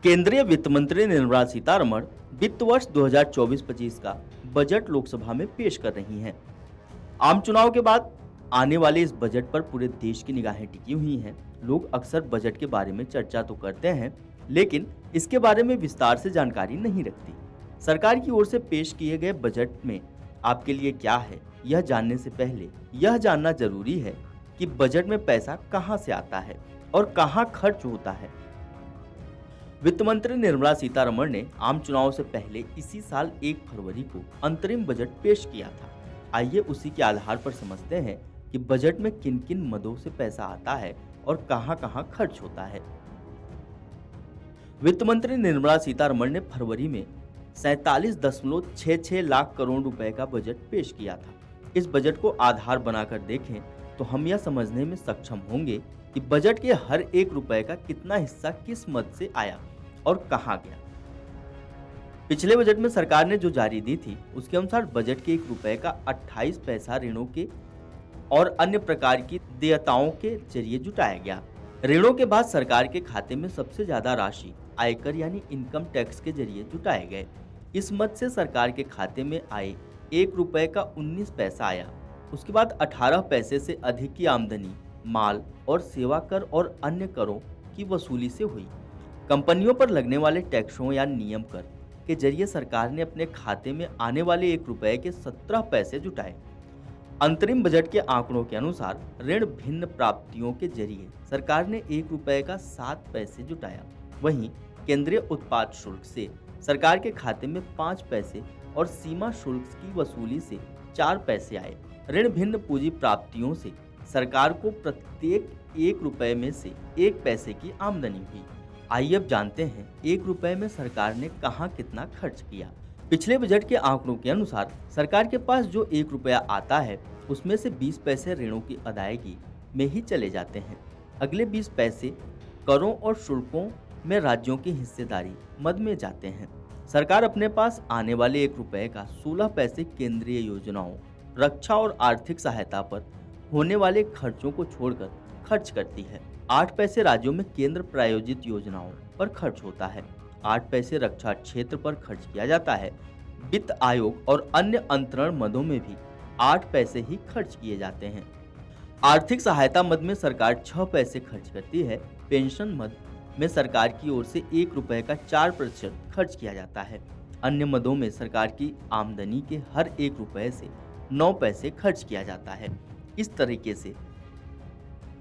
केंद्रीय वित्त मंत्री निर्मला सीतारमण वित्त वर्ष 2024-25 का बजट लोकसभा में पेश कर रही हैं। आम चुनाव के बाद आने वाले इस बजट पर पूरे देश की निगाहें टिकी हुई हैं। लोग अक्सर बजट के बारे में चर्चा तो करते हैं, लेकिन इसके बारे में विस्तार से जानकारी नहीं रखती। सरकार की ओर से पेश किए गए बजट में आपके लिए क्या है, यह जानने से पहले यह जानना जरूरी है कि बजट में पैसा कहां से आता है और कहां खर्च होता है। वित्त मंत्री निर्मला सीतारमण ने आम चुनाव से पहले इसी साल 1 फरवरी को अंतरिम बजट पेश किया था। आइए उसी के आधार पर समझते हैं कि बजट में किन किन मदों से पैसा आता है और कहां कहां खर्च होता है। वित्त मंत्री निर्मला सीतारमण ने फरवरी में 47.66 लाख करोड़ रुपए का बजट पेश किया था। इस बजट को आधार बनाकर देखें तो हम यह समझने में सक्षम होंगे कि बजट के हर एक रुपए का कितना हिस्सा किस मद से आया और कहां गया। पिछले बजट में सरकार ने जो जारी दी थी, उसके अनुसार बजट के 1 रुपए का 28 पैसा ऋणों के और अन्य प्रकार की देयताओं के जरिए जुटाया गया। ऋणों के बाद सरकार के खाते में सबसे ज्यादा राशि आयकर यानी इनकम टैक्स के जरिए जुटाए गए। इस मद से सरकार के खाते में आए 1 रुपए का 19 पैसा आया। उसके बाद 18 पैसे से अधिक की आमदनी माल और सेवा कर और अन्य करों की वसूली से हुई। कंपनियों पर लगने वाले टैक्सों या नियम कर के जरिए सरकार ने अपने खाते में आने वाले 1 रुपए के 17 पैसे जुटाए। अंतरिम बजट के आंकड़ों के अनुसार ऋण भिन्न प्राप्तियों के जरिए सरकार ने 1 रुपए का 7 पैसे जुटाया। वहीं केंद्रीय उत्पाद शुल्क से सरकार के खाते में 5 पैसे और सीमा शुल्क की वसूली से 4 पैसे आए। ऋण भिन्न पूंजी प्राप्तियों से सरकार को प्रत्येक 1 रुपए में से 1 पैसे की आमदनी हुई। आइए अब जानते हैं 1 रुपए में सरकार ने कहां कितना खर्च किया। पिछले बजट के आंकड़ों के अनुसार सरकार के पास जो 1 रुपया आता है, उसमें से 20 पैसे ऋणों की अदायगी में ही चले जाते हैं। अगले 20 पैसे करों और शुल्कों में राज्यों की हिस्सेदारी मद में जाते हैं। सरकार अपने पास आने वाले 1 रुपए का 16 पैसे केंद्रीय योजनाओं, रक्षा और आर्थिक सहायता पर होने वाले खर्चों को छोड़कर खर्च करती है। 8 पैसे राज्यों में केंद्र प्रायोजित योजनाओं पर खर्च होता है। 8 पैसे रक्षा क्षेत्र पर खर्च किया जाता है। वित्त आयोग और अन्य अंतरण मदों में भी 8 पैसे ही खर्च किए जाते हैं। आर्थिक सहायता मद में सरकार 6 पैसे खर्च करती है। पेंशन मद में सरकार की ओर से 1 रुपए का 4% खर्च किया जाता है। अन्य मदों में सरकार की आमदनी के हर 1 रुपए से 9 पैसे खर्च किया जाता है। इस तरीके से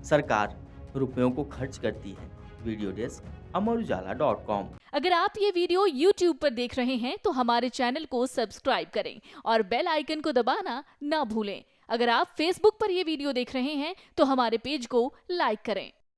सरकार रुपयों को खर्च करती है। Video desk amarujala.com। अगर आप ये वीडियो YouTube पर देख रहे हैं तो हमारे चैनल को सब्सक्राइब करें और बेल आइकन को दबाना ना भूलें। अगर आप Facebook पर ये वीडियो देख रहे हैं तो हमारे पेज को लाइक करें।